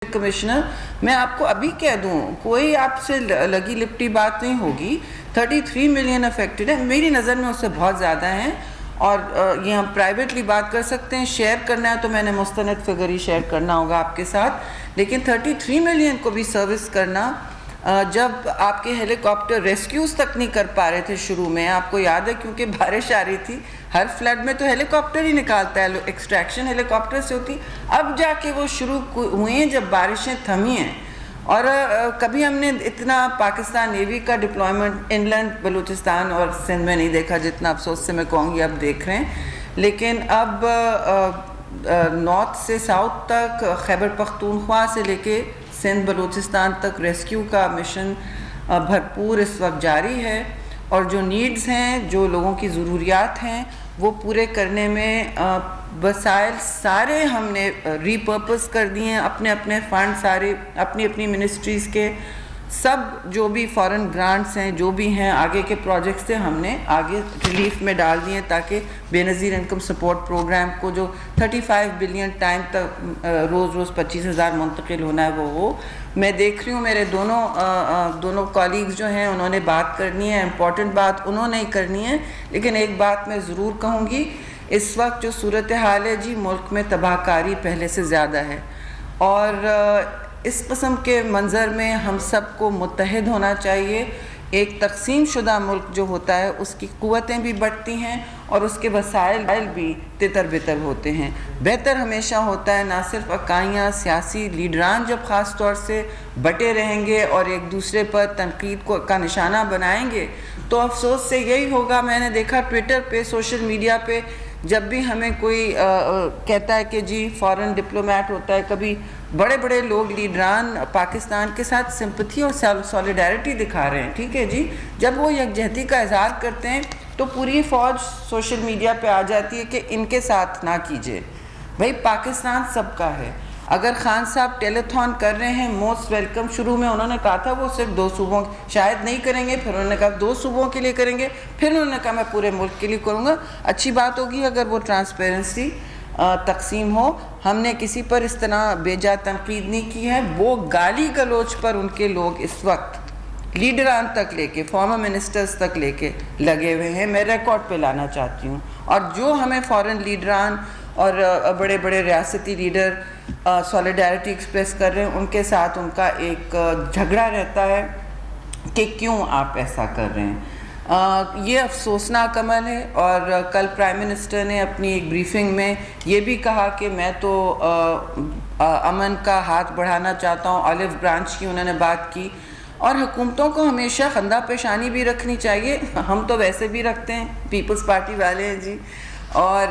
Commissioner میں آپ کو ابھی کہہ دوں کوئی آپ سے لگی لپٹی بات نہیں ہوگی. 33 ملین افیکٹڈ ہے, میری نظر میں اس سے بہت زیادہ ہیں, اور یہ ہم پرائیویٹلی بات کر سکتے ہیں. شیئر کرنا ہے تو میں نے مستند فگر ہی شیئر کرنا ہوگا آپ کے ساتھ, لیکن 33 ملین کو بھی سروس کرنا, جب آپ کے ہیلی کاپٹر ریسکیوز تک نہیں کر پا رہے تھے شروع میں, آپ کو یاد ہے کیونکہ بارش آ رہی تھی, ہر فلڈ میں تو ہیلی کاپٹر ہی نکالتا ہے, ایکسٹریکشن ہیلی کاپٹر سے ہوتی, اب جا کے وہ شروع ہوئے ہیں جب بارشیں تھمی ہیں. اور کبھی ہم نے اتنا پاکستان نیوی کا ڈپلائمنٹ ان لینڈ بلوچستان اور سندھ میں نہیں دیکھا جتنا افسوس سے میں کہوں گی اب دیکھ رہے ہیں. لیکن اب نارتھ سے ساؤتھ تک, خیبر پختونخوا سے لے کے سندھ بلوچستان تک ریسکیو کا مشن بھرپور اس وقت جاری ہے, اور جو نیڈز ہیں, جو لوگوں کی ضروریات ہیں, وہ پورے کرنے میں وسائل سارے ہم نے ری پرپس کر دیے ہیں. اپنے اپنے فنڈ سارے اپنی اپنی منسٹریز کے, سب جو بھی فارن گرانٹس ہیں جو بھی ہیں آگے کے پروجیکٹس سے ہم نے آگے ریلیف میں ڈال دیے, تاکہ بے نظیر انکم سپورٹ پروگرام کو جو 35 بلین ٹائم تک روز 25,000 منتقل ہونا ہے وہ ہو. میں دیکھ رہی ہوں میرے دونوں کالیگز جو ہیں انہوں نے بات کرنی ہے, امپورٹنٹ بات انہوں نے ہی کرنی ہے. لیکن ایک بات میں ضرور کہوں گی, اس وقت جو صورتحال ہے جی, ملک میں تباہ کاری پہلے سے زیادہ ہے, اور اس قسم کے منظر میں ہم سب کو متحد ہونا چاہیے. ایک تقسیم شدہ ملک جو ہوتا ہے اس کی قوتیں بھی بڑھتی ہیں اور اس کے وسائل بھی تتر بتر ہوتے ہیں. بہتر ہمیشہ ہوتا ہے نہ صرف اکائیاں, سیاسی لیڈران جب خاص طور سے بٹے رہیں گے اور ایک دوسرے پر تنقید کا نشانہ بنائیں گے, تو افسوس سے یہی ہوگا. میں نے دیکھا ٹویٹر پہ, سوشل میڈیا پہ, جب بھی ہمیں کوئی کہتا ہے کہ جی فارن ڈپلومیٹ ہوتا ہے, کبھی بڑے بڑے لوگ لیڈران پاکستان کے ساتھ سمپتھی اور سولیڈیرٹی دکھا رہے ہیں, ٹھیک ہے جی, جب وہ یکجہتی کا اظہار کرتے ہیں تو پوری فوج سوشل میڈیا پہ آ جاتی ہے کہ ان کے ساتھ نہ کیجیے. بھائی پاکستان سب کا ہے. اگر خان صاحب ٹیلیتھون کر رہے ہیں, موسٹ ویلکم. شروع میں انہوں نے کہا تھا وہ صرف 2 صوبوں شاید نہیں کریں گے, پھر انہوں نے کہا 2 صوبوں کے لیے کریں گے, پھر انہوں نے کہا میں پورے ملک کے لیے کروں گا. اچھی بات ہوگی اگر وہ ٹرانسپیرنسی تقسیم ہو. ہم نے کسی پر اس طرح بے جا تنقید نہیں کی ہے. وہ گالی گلوچ پر ان کے لوگ اس وقت لیڈران تک لے کے, فارمر منسٹرز تک لے کے لگے ہوئے ہیں. میں ریکارڈ پہ لانا چاہتی ہوں. اور جو ہمیں فارن لیڈران اور بڑے بڑے ریاستی لیڈر سولیڈیرٹی ایکسپریس کر رہے ہیں, ان کے ساتھ ان کا ایک جھگڑا رہتا ہے کہ کیوں آپ ایسا کر رہے ہیں. یہ افسوسناک عمل ہے. اور کل پرائم منسٹر نے اپنی ایک بریفنگ میں یہ بھی کہا کہ میں تو امن کا ہاتھ بڑھانا چاہتا ہوں, آلیو برانچ کی انہوں نے بات کی. اور حکومتوں کو ہمیشہ خندہ پیشانی بھی رکھنی چاہیے. ہم تو ویسے بھی رکھتے ہیں, پیپلز پارٹی والے ہیں جی, اور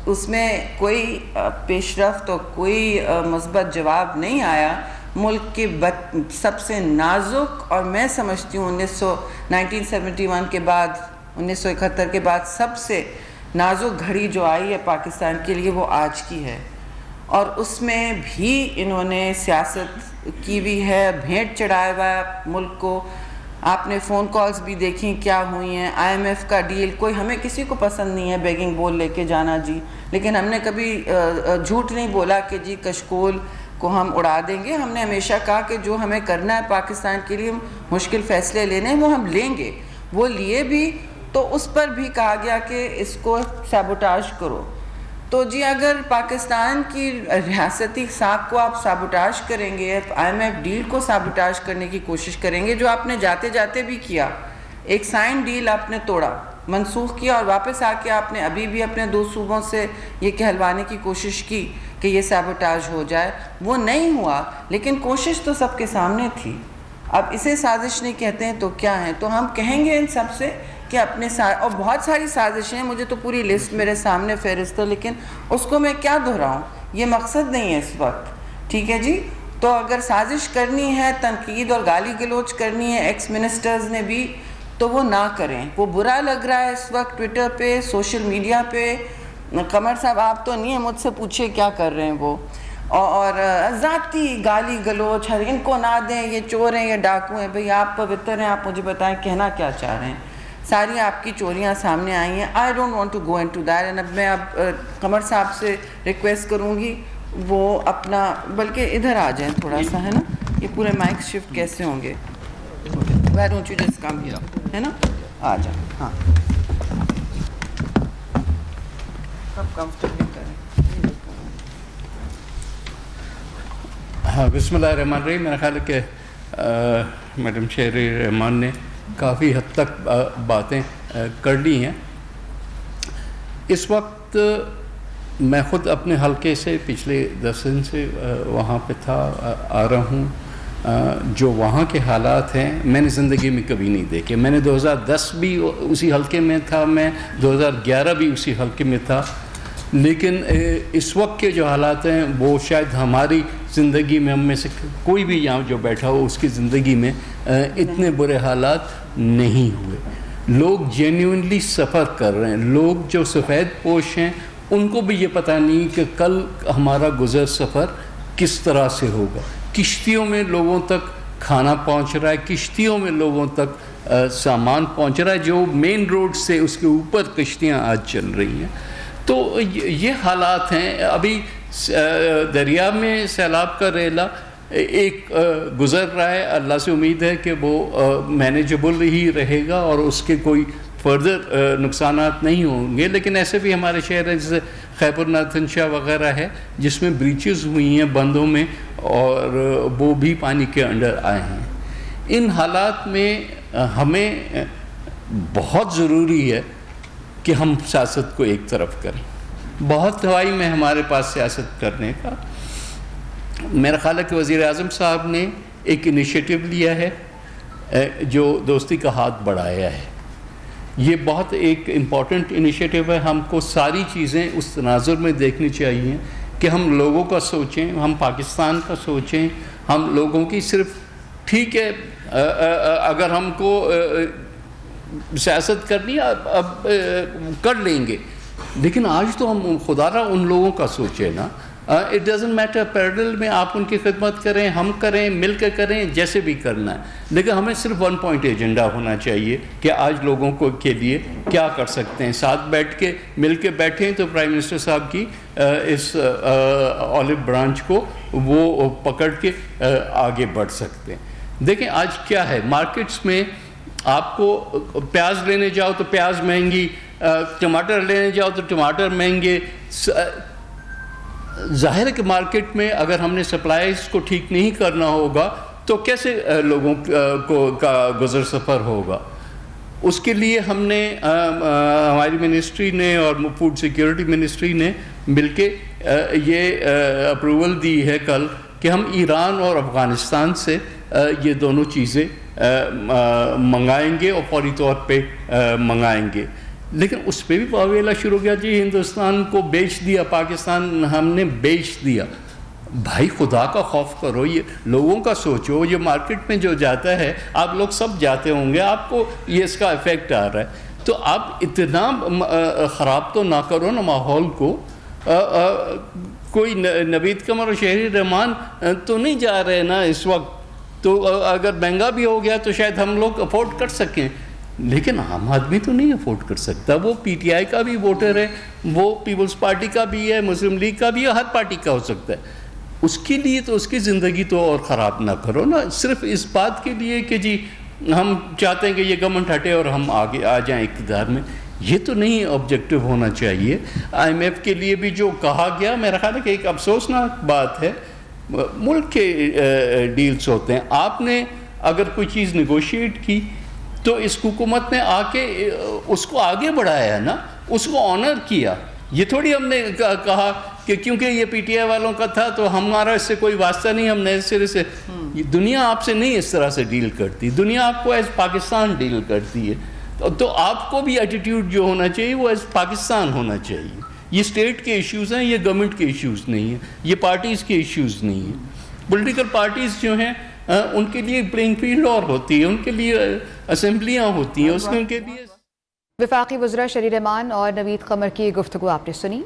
اس میں کوئی پیش رفت اور کوئی مثبت جواب نہیں آیا. ملک کے سب سے نازک, اور میں سمجھتی ہوں 1971 کے بعد, 1971 کے بعد سب سے نازک گھڑی جو آئی ہے پاکستان کے لیے وہ آج کی ہے. اور اس میں بھی انہوں نے سیاست کی بھی ہے, بھینٹ چڑھایا ہوا ہے ملک کو. آپ نے فون کالز بھی دیکھیں کیا ہوئی ہیں. IMF کا ڈیل, کوئی ہمیں کسی کو پسند نہیں ہے بیگنگ بول لے کے جانا جی, لیکن ہم نے کبھی جھوٹ نہیں بولا کہ جی کشکول کو ہم اڑا دیں گے. ہم نے ہمیشہ کہا کہ جو ہمیں کرنا ہے پاکستان کے لیے, مشکل فیصلے لینے وہ ہم لیں گے. وہ لیے بھی, تو اس پر بھی کہا گیا کہ اس کو سیبوٹاژ کرو. تو جی اگر پاکستان کی ریاستی ساکھ کو آپ سیبوٹاژ کریں گے, IMF ڈیل کو سیبوٹاژ کرنے کی کوشش کریں گے, جو آپ نے جاتے جاتے بھی کیا. ایک سائن ڈیل آپ نے توڑا, منسوخ کیا, اور واپس آ کے آپ نے ابھی بھی اپنے 2 صوبوں سے یہ کہلوانے کی کوشش کی کہ یہ سیبوٹاژ ہو جائے. وہ نہیں ہوا, لیکن کوشش تو سب کے سامنے تھی. اب اسے سازش نہیں کہتے ہیں تو کیا ہیں. تو ہم کہیں گے ان سب سے کہ اپنے اور بہت ساری سازشیں ہیں, مجھے تو پوری لسٹ میرے سامنے فہرست ہے, لیکن اس کو میں کیا دہراؤں, یہ مقصد نہیں ہے اس وقت, ٹھیک ہے جی. تو اگر سازش کرنی ہے, تنقید اور گالی گلوچ کرنی ہے ایکس منسٹرز نے بھی, تو وہ نہ کریں. وہ برا لگ رہا ہے اس وقت ٹویٹر پہ, سوشل میڈیا پہ. قمر صاحب آپ تو نہیں ہیں, مجھ سے پوچھے کیا کر رہے ہیں وہ, اور ذاتی گالی گلوچ, ہر ان کو نہ دیں, یہ چور ہیں, یہ ڈاکو ہیں. بھئی آپ پوتر ہیں, آپ مجھے بتائیں کہنا کیا چاہ رہے ہیں. ساری آپ کی چوریاں سامنے آئی ہیں. I don't want to go into that. اب میں قمر صاحب سے ریکویسٹ کروں گی, وہ اپنا بلکہ ادھر آ جائیں تھوڑا سا, ہے نا, یہ پورے مائک شفٹ کیسے ہوں گے, why don't you just come here, ہے نا, آ جائیں. ہاں سب کمفرٹیبلی کریں. ہاں, بسم اللہ الرحمن الرحیم. میرا خیال ہے کہ میڈم شہری رحمان نے کافی حد تک باتیں کر لی ہیں. اس وقت میں خود اپنے حلقے سے پچھلے 10 دن سے وہاں پہ تھا, آ رہا ہوں. جو وہاں کے حالات ہیں میں نے زندگی میں کبھی نہیں دیکھے. میں نے 2010 بھی اسی حلقے میں تھا, میں 2011 بھی اسی حلقے میں تھا, لیکن اس وقت کے جو حالات ہیں وہ شاید ہماری زندگی میں, ہم میں سے کوئی بھی یہاں جو بیٹھا ہو اس کی زندگی میں اتنے برے حالات نہیں ہوئے. لوگ جینیونلی سفر کر رہے ہیں. لوگ جو سفید پوش ہیں ان کو بھی یہ پتہ نہیں کہ کل ہمارا گزر سفر کس طرح سے ہوگا. کشتیوں میں لوگوں تک کھانا پہنچ رہا ہے, کشتیوں میں لوگوں تک سامان پہنچ رہا ہے, جو مین روڈ سے اس کے اوپر کشتیاں آج چل رہی ہیں. تو یہ حالات ہیں. ابھی دریا میں سیلاب کا ریلا ایک گزر رہا ہے, اللہ سے امید ہے کہ وہ مینیجبل ہی رہے گا اور اس کے کوئی فردر نقصانات نہیں ہوں گے. لیکن ایسے بھی ہمارے شہر ہے جیسے خیبر ناتھن شاہ وغیرہ ہے جس میں بریچز ہوئی ہیں بندوں میں, اور وہ بھی پانی کے انڈر آئے ہیں. ان حالات میں ہمیں بہت ضروری ہے کہ ہم سیاست کو ایک طرف کریں. بہت دوائی میں ہمارے پاس سیاست کرنے کا. میرا خیال ہے کہ وزیر اعظم صاحب نے ایک انیشیٹو لیا ہے جو دوستی کا ہاتھ بڑھایا ہے. یہ بہت ایک امپورٹنٹ انیشیٹو ہے. ہم کو ساری چیزیں اس تناظر میں دیکھنی چاہیے کہ ہم لوگوں کا سوچیں, ہم پاکستان کا سوچیں. ہم لوگوں کی صرف, ٹھیک ہے اگر ہم کو سیاست کرنی ہے اب کر لیں گے, لیکن آج تو ہم خدا را ان لوگوں کا سوچیں نا. اٹ ڈزنٹ میٹر پیرل میں آپ ان کی خدمت کریں, ہم کریں, مل کے کریں, جیسے بھی کرنا ہے, لیکن ہمیں صرف 1 پوائنٹ ایجنڈا ہونا چاہیے کہ آج لوگوں کو کے لیے کیا کر سکتے ہیں. ساتھ بیٹھ کے مل کے بیٹھیں تو پرائم منسٹر صاحب کی اس اولو برانچ کو وہ پکڑ کے آگے بڑھ سکتے ہیں. دیکھیں آج کیا ہے مارکیٹس میں, آپ کو پیاز لینے جاؤ تو پیاز مہنگی, ٹماٹر لینے جاؤ تو ٹماٹر مہنگے. ظاہر ہے کہ مارکیٹ میں اگر ہم نے سپلائیز کو ٹھیک نہیں کرنا ہوگا تو کیسے لوگوں کو کا گزر سفر ہوگا. اس کے لیے ہم نے ہماری منسٹری نے اور فوڈ سیکیورٹی منسٹری نے مل کے یہ اپروول دی ہے کل کہ ہم ایران اور افغانستان سے یہ دونوں چیزیں منگائیں گے اور فوری طور پہ منگائیں گے. لیکن اس پہ بھی واویلا شروع ہو گیا, جی ہندوستان کو بیچ دیا, پاکستان ہم نے بیچ دیا. بھائی خدا کا خوف کرو, یہ لوگوں کا سوچو. یہ مارکیٹ میں جو جاتا ہے, آپ لوگ سب جاتے ہوں گے, آپ کو یہ اس کا افیکٹ آ رہا ہے, تو آپ اتنا خراب تو نہ کرو نا ماحول کو. کوئی نوید قمر اور شہری رحمان تو نہیں جا رہے نا اس وقت, تو اگر مہنگا بھی ہو گیا تو شاید ہم لوگ افورڈ کر سکیں, لیکن عام آدمی تو نہیں افورڈ کر سکتا. وہ پی ٹی آئی کا بھی ووٹر ہے, وہ پیپلز پارٹی کا بھی ہے, مسلم لیگ کا بھی ہے, ہر پارٹی کا ہو سکتا ہے. اس کے لیے تو اس کی زندگی تو اور خراب نہ کرو نا, صرف اس بات کے لیے کہ جی ہم چاہتے ہیں کہ یہ گورنمنٹ ہٹے اور ہم آگے آ جائیں اقتدار میں. یہ تو نہیں آبجیکٹو ہونا چاہیے. آئی ایم ایف کے لیے بھی جو کہا گیا, میرا خیال ہے کہ ایک افسوسناک بات ہے. ملک کے ڈیلز ہوتے ہیں, آپ نے اگر کوئی چیز نیگوشیٹ کی تو اس حکومت نے آ کے اس کو آگے بڑھایا ہے نا, اس کو آنر کیا. یہ تھوڑی ہم نے کہا کہ کیونکہ یہ پی ٹی آئی والوں کا تھا تو ہمارا اس سے کوئی واسطہ نہیں, ہم نئے سرے سے. دنیا آپ سے نہیں اس طرح سے ڈیل کرتی, دنیا آپ کو ایز پاکستان ڈیل کرتی ہے. تو آپ کو بھی ایٹیٹیوڈ جو ہونا چاہیے وہ ایز پاکستان ہونا چاہیے. یہ اسٹیٹ کے ایشوز ہیں, یہ گورنمنٹ کے ایشوز نہیں ہیں, یہ پارٹیز کے ایشوز نہیں ہیں. پولیٹیکل پارٹیز جو ہیں ان کے لیے پلینگ فیلڈ اور ہوتی ہے, ان کے لیے اسمبلیاں ہوتی ہیں, اس میں ان کے لیے. وفاقی وزراء شہری رحمان اور نوید قمر کی گفتگو آپ نے سنی.